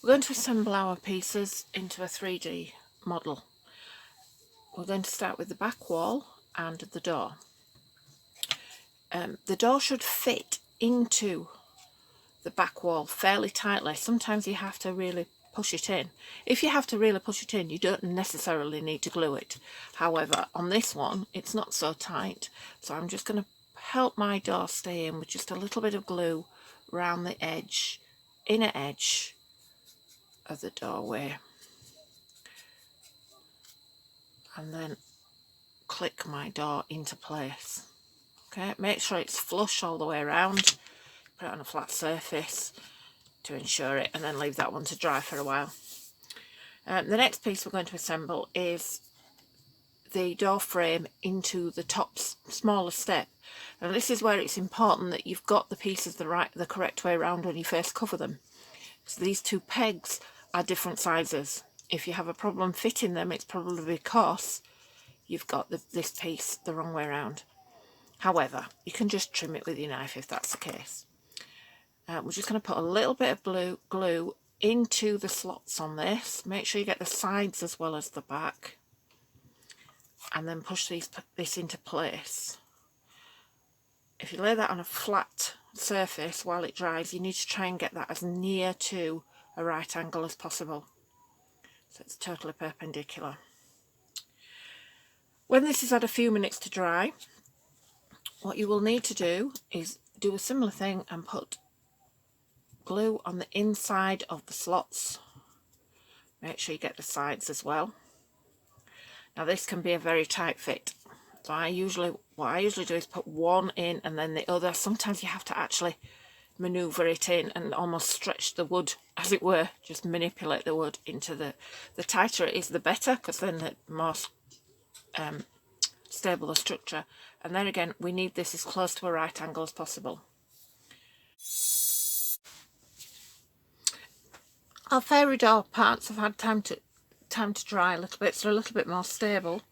We're going to assemble our pieces into a 3D model. We're going to start with the back wall and the door. The door should fit into the back wall fairly tightly. Sometimes you have to really push it in. If you have to really push it in, you don't necessarily need to glue it. However, on this one, it's not so tight, so I'm just going to help my door stay in with just a little bit of glue around the edge, inner edge of the doorway, and then click my door into place. Okay, make sure it's flush all the way around. Put it on a flat surface to ensure it, and then leave that one to dry for a while. The next piece we're going to assemble is the door frame into the top smaller step. And this is where it's important that you've got the pieces the correct way around when you first cover them. So these two pegs are different sizes. If you have a problem fitting them, it's probably because you've got this piece the wrong way around. However, you can just trim it with your knife if that's the case. We're just going to put a little bit of glue into the slots on this. Make sure you get the sides as well as the back, and then push this into place. If you lay that on a flat surface while it dries, you need to try and get that as near to a right angle as possible, so it's totally perpendicular. When this has had a few minutes to dry, what you will need to do is do a similar thing and put glue on the inside of the slots. Make sure you get the sides as well. Now this can be a very tight fit, so what I usually do is put one in and then the other. Sometimes you have to actually maneuver it in and almost stretch the wood, as it were, just manipulate the wood into the tighter it is, the better, because then the more stable the structure. And then again, we need this as close to a right angle as possible. Our Faerie Door parts have had time to dry a little bit, so they're a little bit more stable.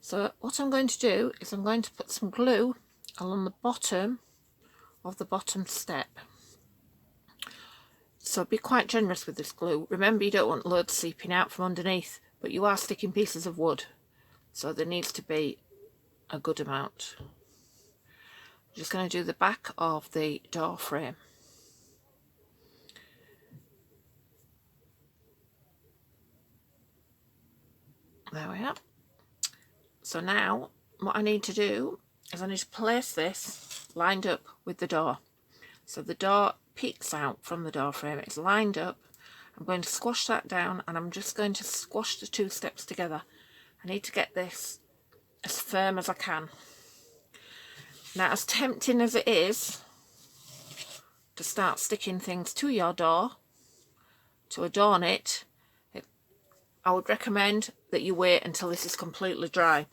So what I'm going to do is I'm going to put some glue along the bottom of the bottom step. So be quite generous with this glue. Remember, you don't want loads seeping out from underneath, but you are sticking pieces of wood, so there needs to be a good amount. I'm just going to do the back of the door frame. There we are. So now what I need to do is I need to place this lined up with the door. So the door peeks out from the door frame, it's lined up. I'm going to squash that down, and I'm just going to squash the two steps together. I need to get this as firm as I can. Now, as tempting as it is to start sticking things to your door to adorn it, I would recommend that you wait until this is completely dry.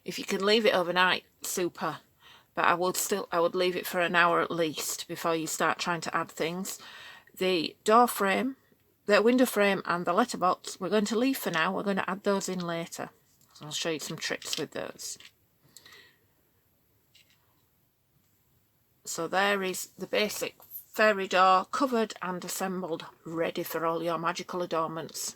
If you can leave it overnight, super, but I would leave it for an hour at least before you start trying to add things. The door frame, the window frame and the letterbox we're going to leave for now. We're going to add those in later. So I'll show you some tricks with those. So there is the basic Faerie Door covered and assembled, ready for all your magical adornments.